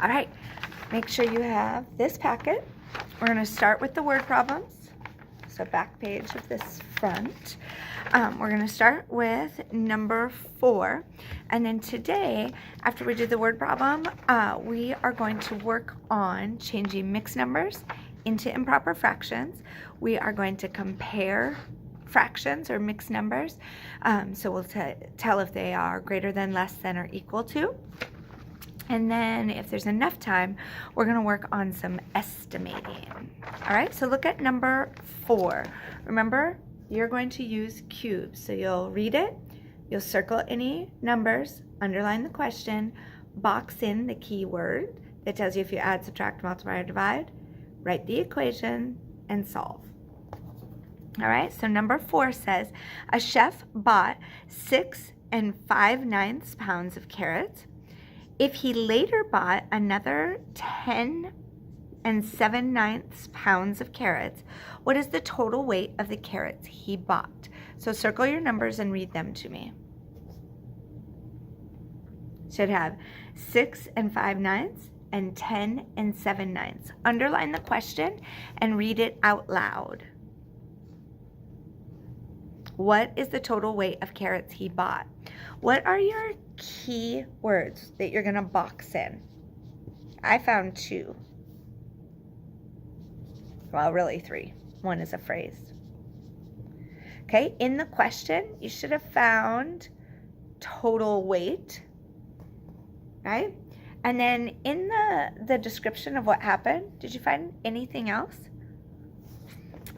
All right, make sure you have this packet. We're going to start with the word problems. So back page of this front. We're going to start with number 4. And then today, after we do the word problem, we are going to work on changing mixed numbers into improper fractions. We are going to compare fractions or mixed numbers. So we'll tell if they are greater than, less than, or equal to. And then if there's enough time, we're going to work on some estimating. All right, so look at number 4. Remember, you're going to use cubes. So you'll read it, you'll circle any numbers, underline the question, box in the key word that tells you if you add, subtract, multiply, or divide, write the equation, and solve. All right, so number 4 says, a chef bought 6 5/9 pounds of carrots. If he later bought another 10 7/9 pounds of carrots, what is the total weight of the carrots he bought? So circle your numbers and read them to me. Should have 6 5/9 and 10 7/9. Underline the question and read it out loud. What is the total weight of carrots he bought? What are your key words that you're going to box in? I found 2. Well, really 3. 1 is a phrase. Okay, in the question, you should have found total weight, right? And then in the description of what happened, did you find anything else?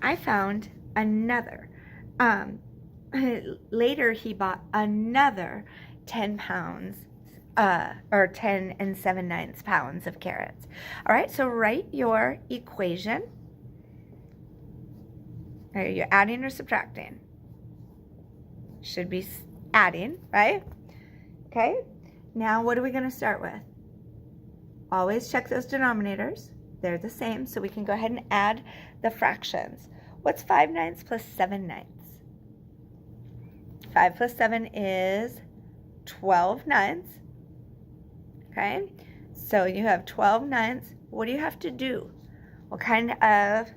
I found another. Later, he bought another 10 pounds, or 10 7/9 pounds of carrots. All right, so write your equation. Are you adding or subtracting? Should be adding, right? Okay, now what are we going to start with? Always check those denominators. They're the same, so we can go ahead and add the fractions. What's 5/9 plus 7/9? 5 plus 7 is 12/9. Okay, so you have 12/9. What do you have to do? What kind of,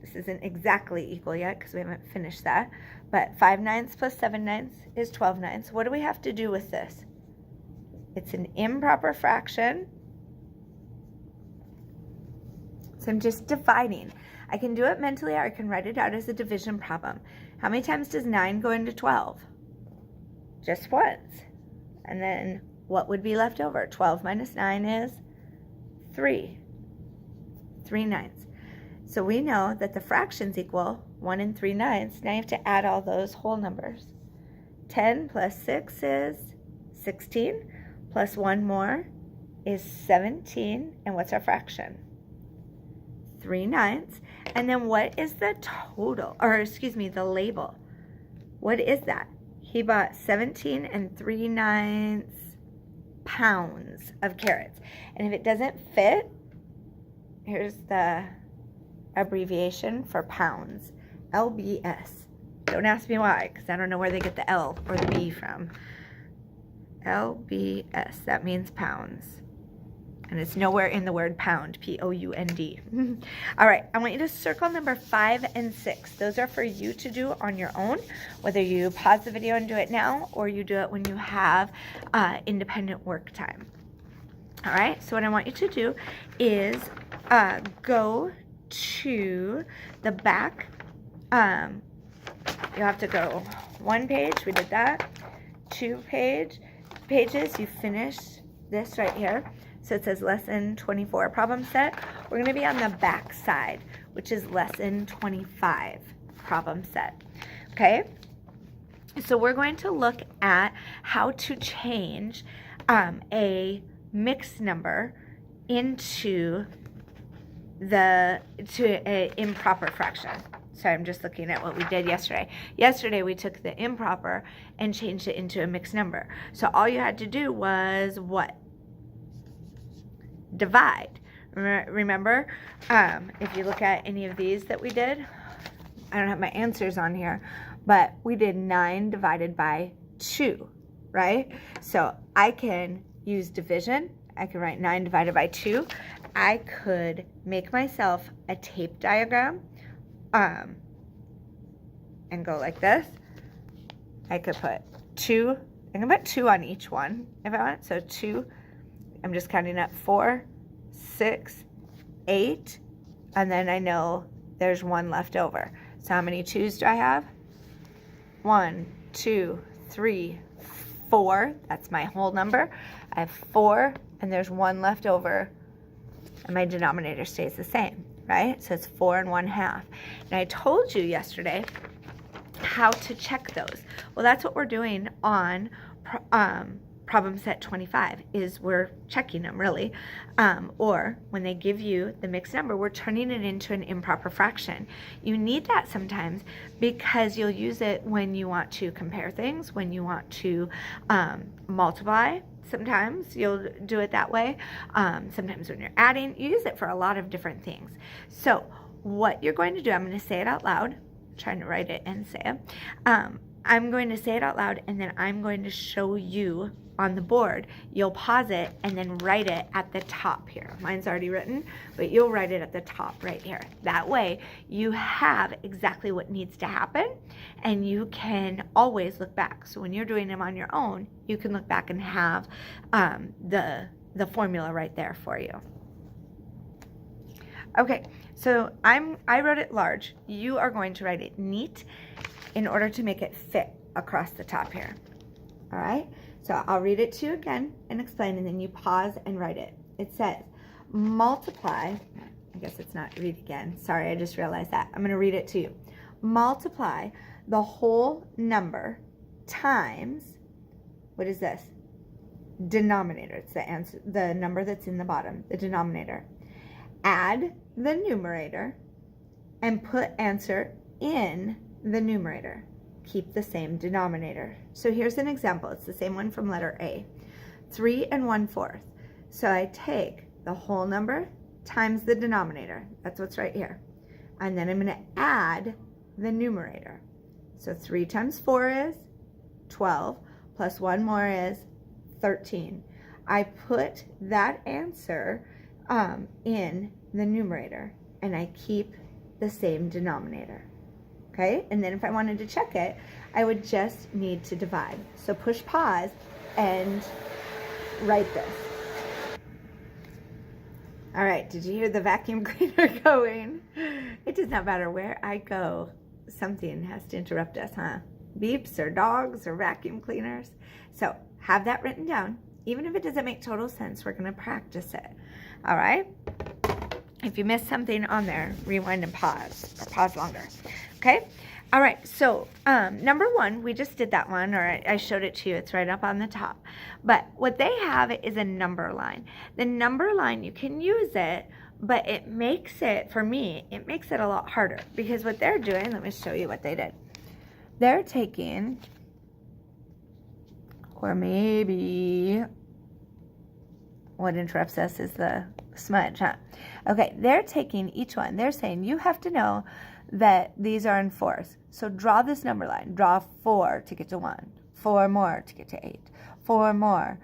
this isn't exactly equal yet because we haven't finished that, but 5/9 plus 7/9 is 12/9. What do we have to do with this? It's an improper fraction. So I'm just dividing. I can do it mentally or I can write it out as a division problem. How many times does 9 go into 12? Just once. And then what would be left over? 12 minus 9 is 3. 3/9. So we know that the fractions equal 1 and 3/9. Now you have to add all those whole numbers. 10 plus 6 is 16. Plus 1 more is 17. And what's our fraction? 3/9. And then what is the total, or excuse me, the label? What is that? He bought 17 3/9 pounds of carrots. And if it doesn't fit, here's the abbreviation for pounds. LBS. Don't ask me why, because I don't know where they get the L or the B from. LBS, that means pounds. And it's nowhere in the word pound, P-O-U-N-D. All right, I want you to circle number 5 and 6. Those are for you to do on your own, whether you pause the video and do it now or you do it when you have independent work time. All right, so what I want you to do is go to the back. You'll have to go 1 page, we did that. 2 pages, you finish this right here. So it says lesson 24 problem set. We're going to be on the back side, which is lesson 25 problem set. Okay? So we're going to look at how to change a mixed number into an improper fraction. Sorry, I'm just looking at what we did yesterday. Yesterday we took the improper and changed it into a mixed number. So all you had to do was what? Divide. Remember, if you look at any of these that we did, I don't have my answers on here, but we did 9 divided by 2, right? So I can use division I could write 9 divided by 2. I could make myself a tape diagram and go like this. I could put 2. I can put 2 on each one if I want. So 2, I'm just counting up 4, 6, 8, and then I know there's 1 left over. So how many 2s do I have? 1, 2, 3, 4. That's my whole number. I have 4, and there's 1 left over, and my denominator stays the same, right? So it's 4 1/2. And I told you yesterday how to check those. Well, that's what we're doing on problem set 25, is we're checking them really. Or when they give you the mixed number, we're turning it into an improper fraction. You need that sometimes because you'll use it when you want to compare things, when you want to multiply. Sometimes you'll do it that way. Sometimes when you're adding, you use it for a lot of different things. So what you're going to do, I'm going to say it out loud. I'm trying to write it and say it. I'm going to say it out loud, and then I'm going to show you on the board. You'll pause it and then write it at the top here. Mine's already written, but you'll write it at the top right here. That way you have exactly what needs to happen, and you can always look back. So when you're doing them on your own, you can look back and have the formula right there for you. Okay, so I wrote it large. You are going to write it neat in order to make it fit across the top here. All right, so I'll read it to you again and explain, and then you pause and write it. It says, multiply, I guess it's not read again. Sorry, I just realized that. I'm gonna read it to you. Multiply the whole number times, what is this? Denominator. It's the answer, the number that's in the bottom, the denominator. Add the numerator and put answer in the numerator. Keep the same denominator. So here's an example. It's the same one from letter A. 3 1/4. So I take the whole number times the denominator. That's what's right here. And then I'm going to add the numerator. So 3 times 4 is 12, plus 1 more is 13. I put that answer in the numerator, and I keep the same denominator. Okay, and then if I wanted to check it, I would just need to divide. So push pause and write this. All right, did you hear the vacuum cleaner going? It does not matter where I go, something has to interrupt us, huh? Beeps or dogs or vacuum cleaners. So have that written down. Even if it doesn't make total sense, we're gonna practice it. All right? If you missed something on there, rewind and pause, or pause longer. Okay? All right, so number 1, we just did that one, or I showed it to you. It's right up on the top. But what they have is a number line. The number line, you can use it, but it makes it, for me, it makes it a lot harder. Because what they're doing, let me show you what they did. They're taking, or maybe what interrupts us is the smudge, huh? Okay, they're taking each one. They're saying you have to know that these are in 4s. So draw this number line. Draw 4 to get to 1. 4 more to get to 8. 4 more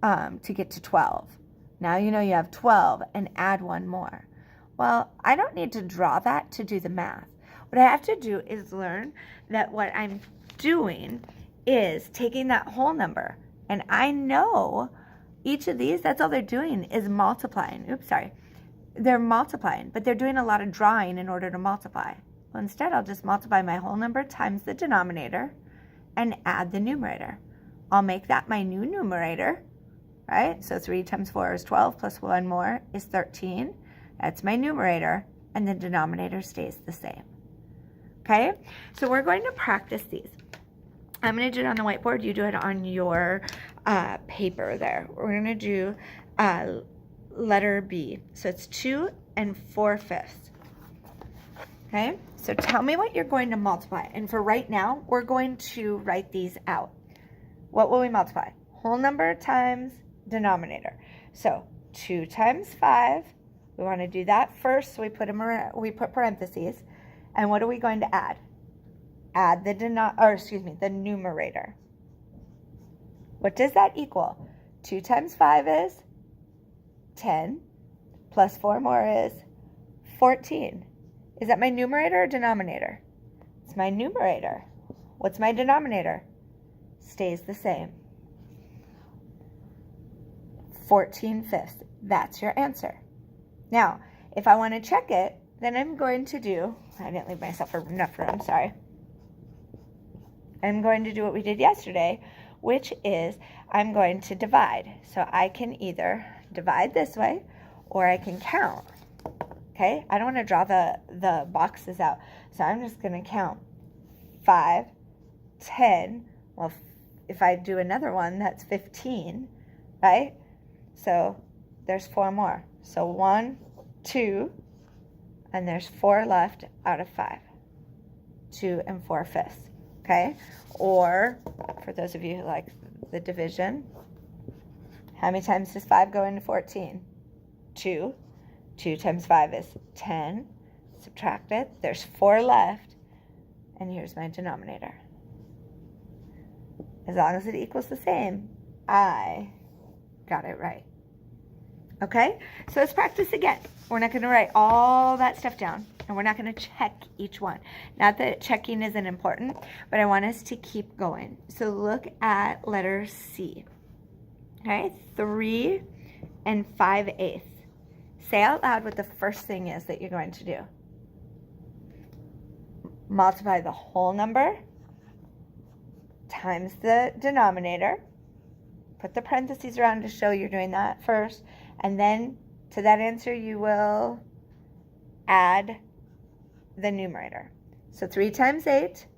to get to 12. Now you know you have 12 and add 1 more. Well, I don't need to draw that to do the math. What I have to do is learn that what I'm doing is taking that whole number, and I know each of these, that's all they're doing is multiplying. Oops, sorry. They're multiplying, but they're doing a lot of drawing in order to multiply. Well, instead, I'll just multiply my whole number times the denominator and add the numerator. I'll make that my new numerator, right? So 3 times 4 is 12, plus 1 more is 13. That's my numerator, and the denominator stays the same. Okay? So we're going to practice these. I'm going to do it on the whiteboard. You do it on your paper there. We're going to do letter B. So it's 2 4/5. Okay? So tell me what you're going to multiply. And for right now, we're going to write these out. What will we multiply? Whole number times denominator. So 2 times 5. We want to do that first, so we put parentheses. And what are we going to add? Add the numerator. What does that equal? 2 times 5 is 10 plus 4 more is 14. Is that my numerator or denominator? It's my numerator. What's my denominator? Stays the same. 14/5. That's your answer. Now, if I want to check it, then I'm going to do, I didn't leave myself enough room, sorry. I'm going to do what we did yesterday, which is I'm going to divide. So I can either divide this way or I can count. Okay, I don't want to draw the boxes out. So I'm just going to count 5, 10. Well, if I do another one, that's 15, right? So there's 4 more. So 1, 2, and there's 4 left out of 5. 2 and 4/5. Okay? Or, for those of you who like the division, how many times does 5 go into 14? 2. 2 times 5 is 10. Subtract it. There's 4 left. And here's my denominator. As long as it equals the same, I got it right. Okay? So let's practice again. We're not going to write all that stuff down, and we're not going to check each one. Not that checking isn't important, but I want us to keep going. So look at letter C. Okay? 3 and 5/8. Say out loud what the first thing is that you're going to do. Multiply the whole number times the denominator. Put the parentheses around to show you're doing that first. And then to that answer, you will add the numerator. So 3 times 8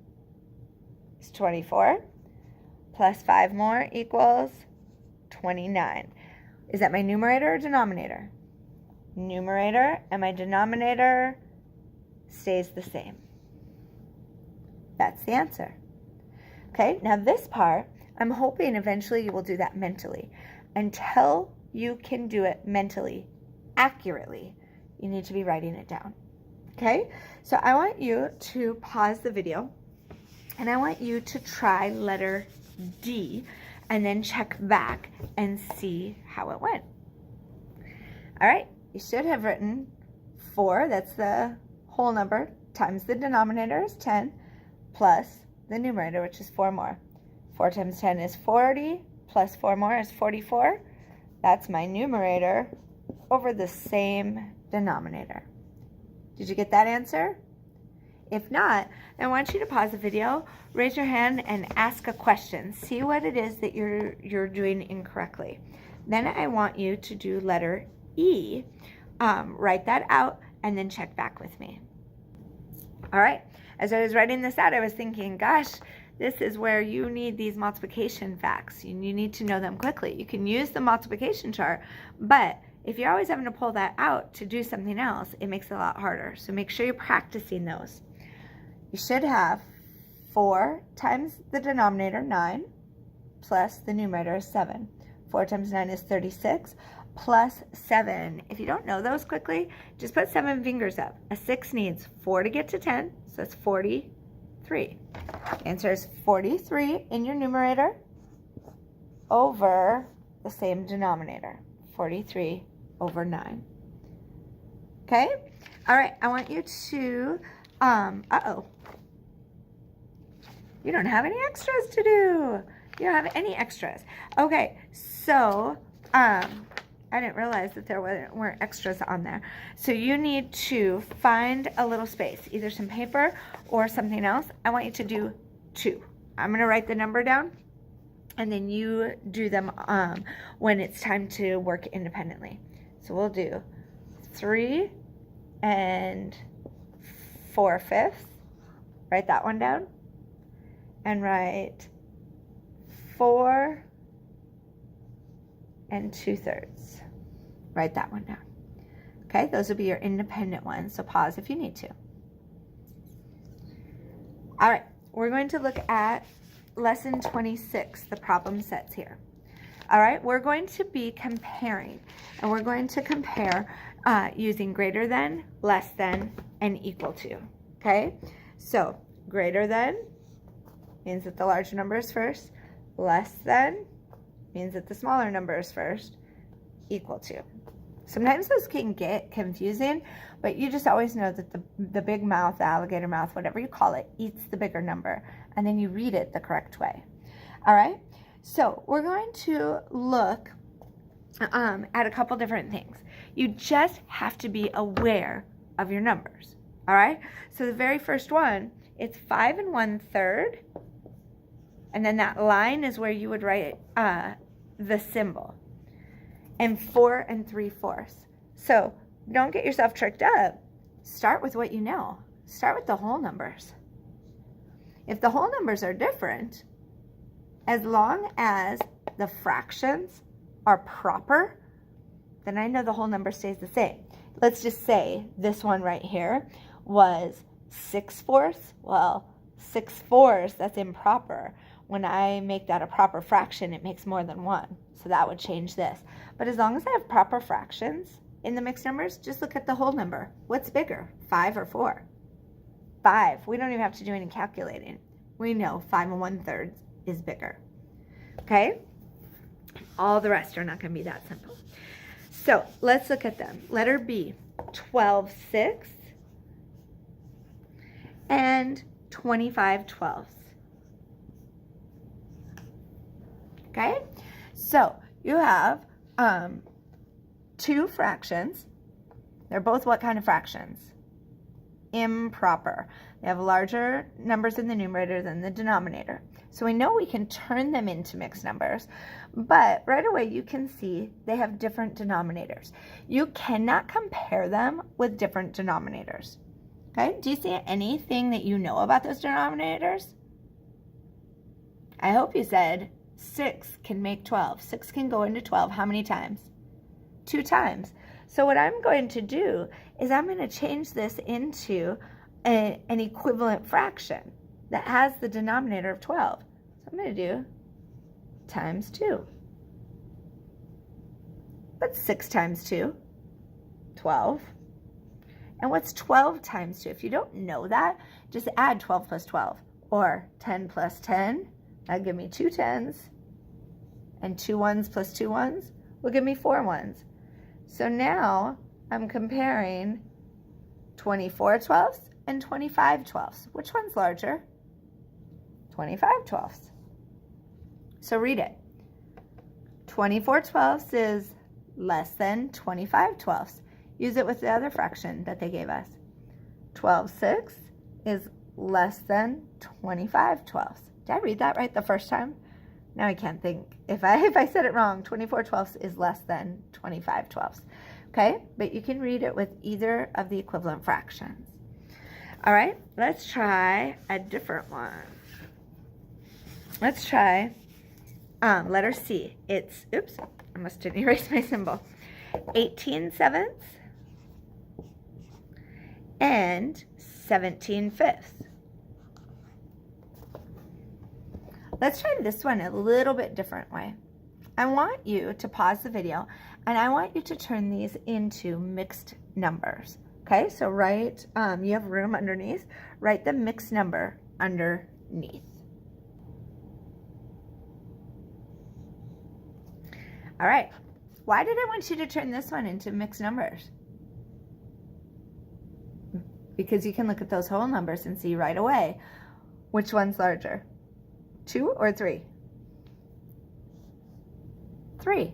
is 24. Plus 5 more equals 29. Is that my numerator or denominator? Numerator, and my denominator stays the same. That's the answer. Okay, now this part, I'm hoping eventually you will do that mentally. Until you can do it mentally, accurately, you need to be writing it down. Okay, so I want you to pause the video, and I want you to try letter D, and then check back and see how it went. All right, you should have written 4, that's the whole number, times the denominator is 10, plus the numerator, which is 4 more. 4 times 10 is 40, plus 4 more is 44. That's my numerator over the same denominator. Did you get that answer? If not, then I want you to pause the video, raise your hand, and ask a question. See what it is that you're doing incorrectly. Then I want you to do letter E, write that out, and then check back with me. All right, as I was writing this out, I was thinking, gosh, this is where you need these multiplication facts. You need to know them quickly. You can use the multiplication chart, but if you're always having to pull that out to do something else, it makes it a lot harder. So make sure you're practicing those. You should have 4 times the denominator, 9, plus the numerator is 7. 4 times 9 is 36, plus 7. If you don't know those quickly, just put 7 fingers up. A 6 needs 4 to get to 10, so that's 43. The answer is 43 in your numerator over the same denominator, 43 over 9. Okay? All right, I want you to, you don't have any extras to do. You don't have any extras. Okay, so, I didn't realize that there weren't extras on there. So you need to find a little space, either some paper or something else. I want you to do 2. I'm going to write the number down, and then you do them when it's time to work independently. So we'll do 3 and 4/5. Write that one down. And write 4 and 2/3. Write that one down. Okay, those will be your independent ones, so pause if you need to. All right, we're going to look at lesson 26, the problem sets here. All right, we're going to be comparing, and we're going to compare using greater than, less than, and equal to. Okay, so greater than means that the larger number is first, less than means that the smaller number is first, equal to. Sometimes those can get confusing, but you just always know that the big mouth, the alligator mouth, whatever you call it, eats the bigger number, and then you read it the correct way. All right, so we're going to look at a couple different things. You just have to be aware of your numbers. All right, so the very first one, it's 5 1/3, and then that line is where you would write the symbol, and 4 3/4. So don't get yourself tricked up. Start with what you know. Start with the whole numbers. If the whole numbers are different, as long as the fractions are proper, then I know the whole number stays the same. Let's just say this one right here was 6/4. Well, 6/4, that's improper. When I make that a proper fraction, it makes more than one. So that would change this. But as long as I have proper fractions in the mixed numbers, just look at the whole number. What's bigger, 5 or 4? 5. We don't even have to do any calculating. We know 5 1/3 is bigger. Okay? All the rest are not going to be that simple. So let's look at them. Letter B, 12/6 and 25/12. Okay? So you have two fractions. They're both what kind of fractions? Improper. They have larger numbers in the numerator than the denominator. So we know we can turn them into mixed numbers, but right away you can see they have different denominators. You cannot compare them with different denominators. Okay? Do you see anything that you know about those denominators? I hope you said 6 can make 12. 6 can go into 12 how many times? 2 times. So what I'm going to do is I'm going to change this into an equivalent fraction that has the denominator of 12. So I'm going to do times 2. What's 6 times 2? 12. And what's 12 times 2? If you don't know that, just add 12 plus 12. Or 10 plus 10. That'll give me 2 10s. And 2 1s plus 2 1s will give me 4 1s. So now I'm comparing 24/12 and 25/12. Which one's larger? 25/12. So read it. 24/12 is less than 25/12. Use it with the other fraction that they gave us. 12/6 is less than 25/12. Did I read that right the first time? Now I can't think. If I said it wrong, 24/12 is less than 25/12. Okay? But you can read it with either of the equivalent fractions. All right, let's try a different one. Let's try letter C. It's, oops, I must have erased my symbol. 18/7 and 17/5. Let's try this one a little bit different way. I want you to pause the video and I want you to turn these into mixed numbers. Okay, so write, you have room underneath, write the mixed number underneath. All right, why did I want you to turn this one into mixed numbers? Because you can look at those whole numbers and see right away which one's larger. 2 or 3? 3.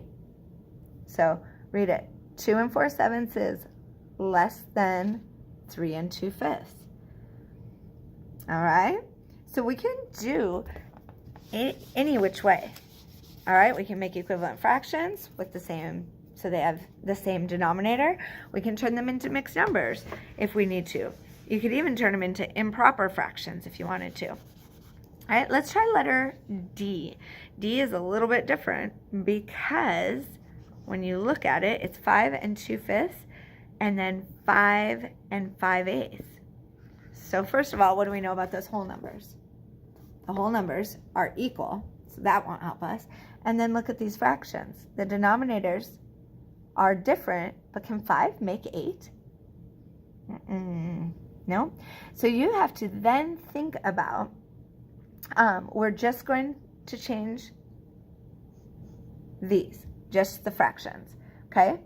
So read it. 2 4/7 is less than 3 2/5. All right. So we can do any which way. All right. We can make equivalent fractions with the same, so they have the same denominator. We can turn them into mixed numbers if we need to. You could even turn them into improper fractions if you wanted to. All right, let's try letter D. D is a little bit different because when you look at it, it's 5 2/5 and then 5 5/8. So first of all, what do we know about those whole numbers? The whole numbers are equal, so that won't help us. And then look at these fractions. The denominators are different, but can 5 make 8? No. So you have to then think about, we're just going to change these, just the fractions, okay?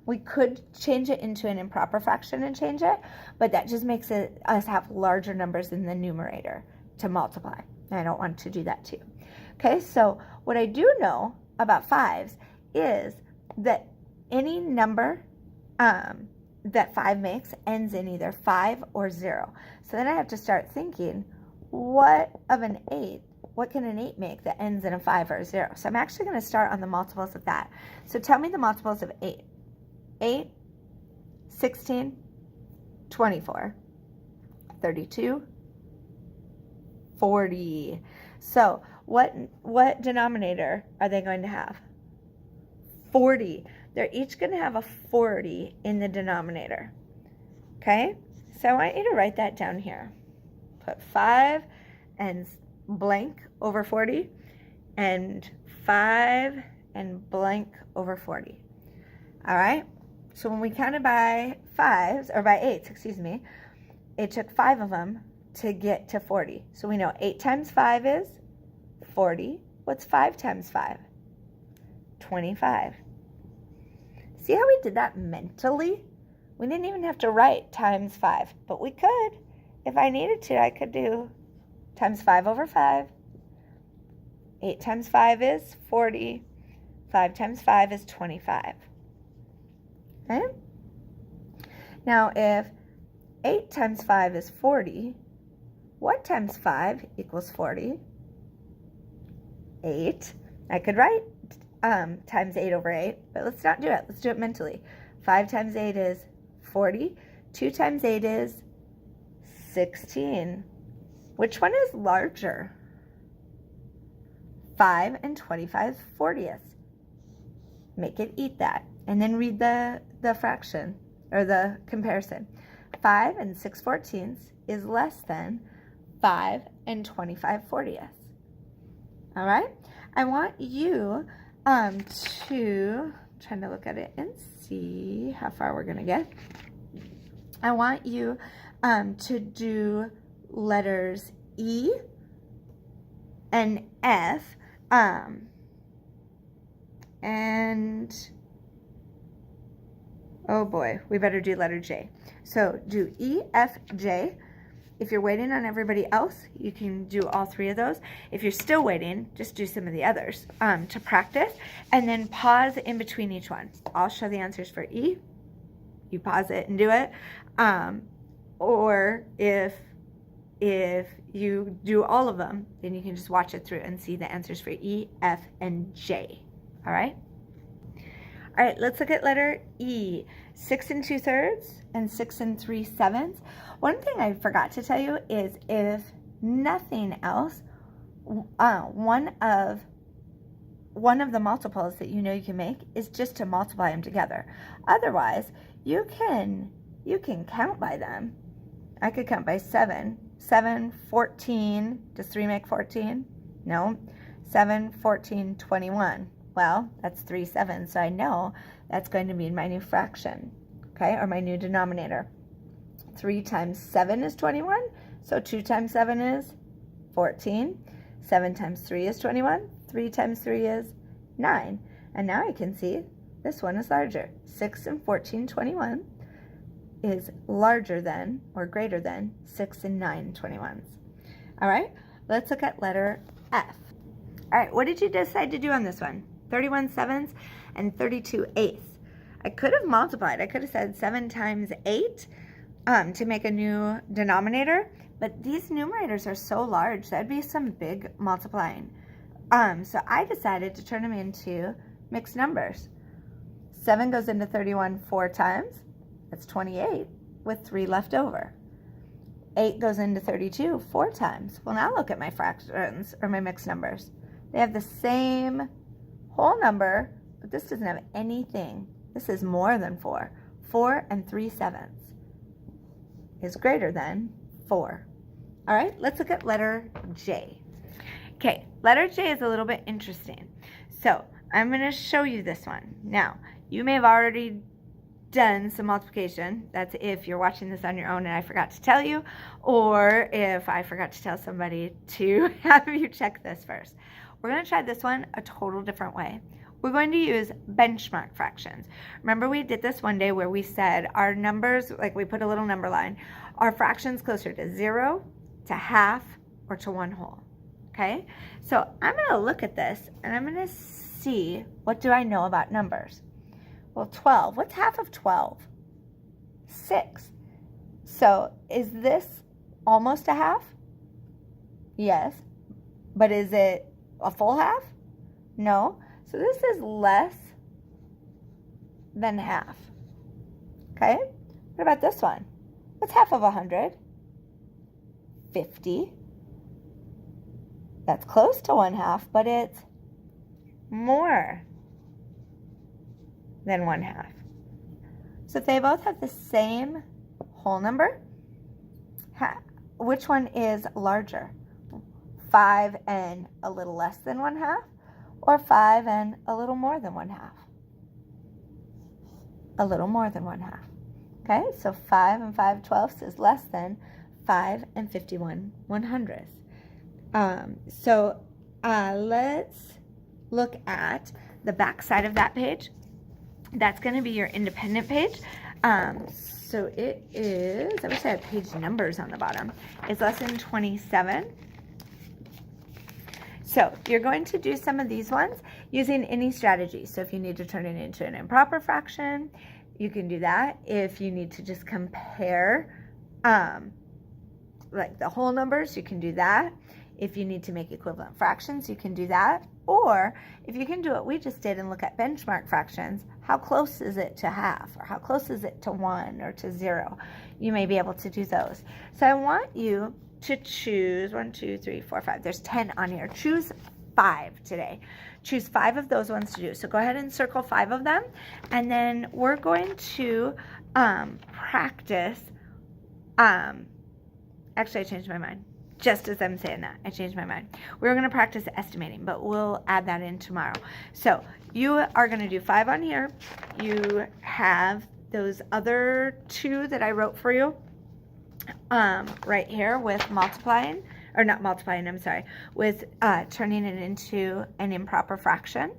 We could change it into an improper fraction and change it, but that just makes us have larger numbers in the numerator to multiply. And I don't want to do that to you. Okay, so what I do know about fives is that any number that 5 makes ends in either 5 or 0. So then I have to start thinking, what can an 8 make that ends in a 5 or a 0? So I'm actually going to start on the multiples of that. So tell me the multiples of 8. 8, 16, 24, 32, 40. So what denominator are they going to have? 40. They're each going to have a 40 in the denominator. Okay? So I want you to write that down here. Put 5 and blank over 40 and 5 and blank over 40. All right? So when we counted by 5s, or by 8s, excuse me, it took 5 of them to get to 40. So we know 8 times 5 is 40. What's 5 times 5? 25. See how we did that mentally? We didn't even have to write times 5, but we could. If I needed to, I could do times 5 over 5. 8 times 5 is 40. 5 times 5 is 25. Okay? Now, if 8 times 5 is 40, what times 5 equals 40? 8. I could write times 8 over 8, but let's not do it. Let's do it mentally. 5 times 8 is 40. 2 times 8 is 16. Which one is larger? 5 and 25 40ths. Make it eat that. And then read the fraction, or the comparison. 5 and 6 14ths is less than 5 and 25 40ths. All right? I want you trying to look at it and see how far we're going to get. I want you to do letters E and F and oh boy, we better do letter J. So do E, F, J. If you're waiting on everybody else, you can do all 3 of those. If you're still waiting, just do some of the others to practice, and then pause in between each one. I'll show the answers for E. You pause it and do it. Or if you do all of them, then you can just watch it through and see the answers for E, F, and J. All right? All right, let's look at letter E. 6 2/3 and 6 3/7. One thing I forgot to tell you is, if nothing else, one of the multiples that you know you can make is just to multiply them together. Otherwise, you can count by them. I could count by 7. 7, 14. Does 3 make 14? No. 7, 14, 21. Well, that's 3 7s, so I know that's going to be my new fraction, okay, or my new denominator. 3 times 7 is 21, so 2 times 7 is 14. 7 times 3 is 21. 3 times 3 is 9. And now I can see this one is larger. 6 and 14, 21 is larger than or greater than 6 and 9, 21s. All right, let's look at letter F. All right, what did you decide to do on this one? 31 7ths and 32 8ths. I could have multiplied. I could have said 7 times 8 to make a new denominator, but these numerators are so large, that'd be some big multiplying. So I decided to turn them into mixed numbers. 7 goes into 31 4 times. That's 28 with 3 left over. 8 goes into 32 4 times. Well, now look at my fractions, or my mixed numbers. They have the same whole number, but this doesn't have anything. This is more than 4. 4 and 3/7 is greater than 4. All right, let's look at letter J. Okay, letter J is a little bit interesting. So I'm going to show you this one. Now, you may have already done some multiplication. That's if you're watching this on your own and I forgot to tell you, or if I forgot to tell somebody to have you check this first. We're going to try this one a total different way. we're going to use benchmark fractions. Remember we did this one day where we said our numbers, like we put a little number line, are fractions closer to 0, to half, or to 1 whole. Okay? So I'm going to look at this and I'm going to see, what do I know about numbers? Well, 12. What's half of 12? 6. So is this almost a half? Yes. But is it a full half? No. So this is less than half. Okay? What about this one? What's half of 100? 50. That's close to 1/2, but it's more than 1/2. So if they both have the same whole number, which one is larger? 5 and a little less than 1/2, or 5 and a little more than 1/2? A little more than 1/2. Okay, so 5 and 5/12 is less than 5 and 51/100. Let's look at the back side of that page. That's going to be your independent page. So it is, I wish I had page numbers on the bottom. It's lesson 27. So you're going to do some of these ones using any strategy. So if you need to turn it into an improper fraction, you can do that. If you need to just compare like the whole numbers, you can do that. If you need to make equivalent fractions, you can do that. Or if you can do what we just did and look at benchmark fractions, how close is it to half? Or how close is it to 1 or to 0? You may be able to do those. So I want you to choose 1, 2, 3, 4, 5. There's 10 on here. Choose 5 today. Choose 5 of those ones to do. So go ahead and circle 5 of them. And then we're going to practice. Actually, I changed my mind. Just as I'm saying that, I changed my mind. We're going to practice estimating, but we'll add that in tomorrow. So you are going to do 5 on here. You have those other 2 that I wrote for you right here with multiplying, or not multiplying, I'm sorry, with turning it into an improper fraction.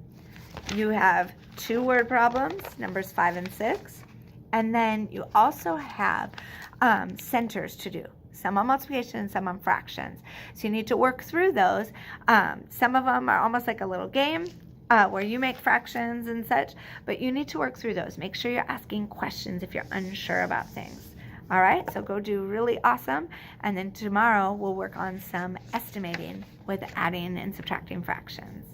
You have 2 word problems, numbers 5 and 6. And then you also have centers to do. Some on multiplication and some on fractions. So you need to work through those. Some of them are almost like a little game where you make fractions and such, but you need to work through those. Make sure you're asking questions if you're unsure about things. All right, so go do really awesome. And then tomorrow we'll work on some estimating with adding and subtracting fractions.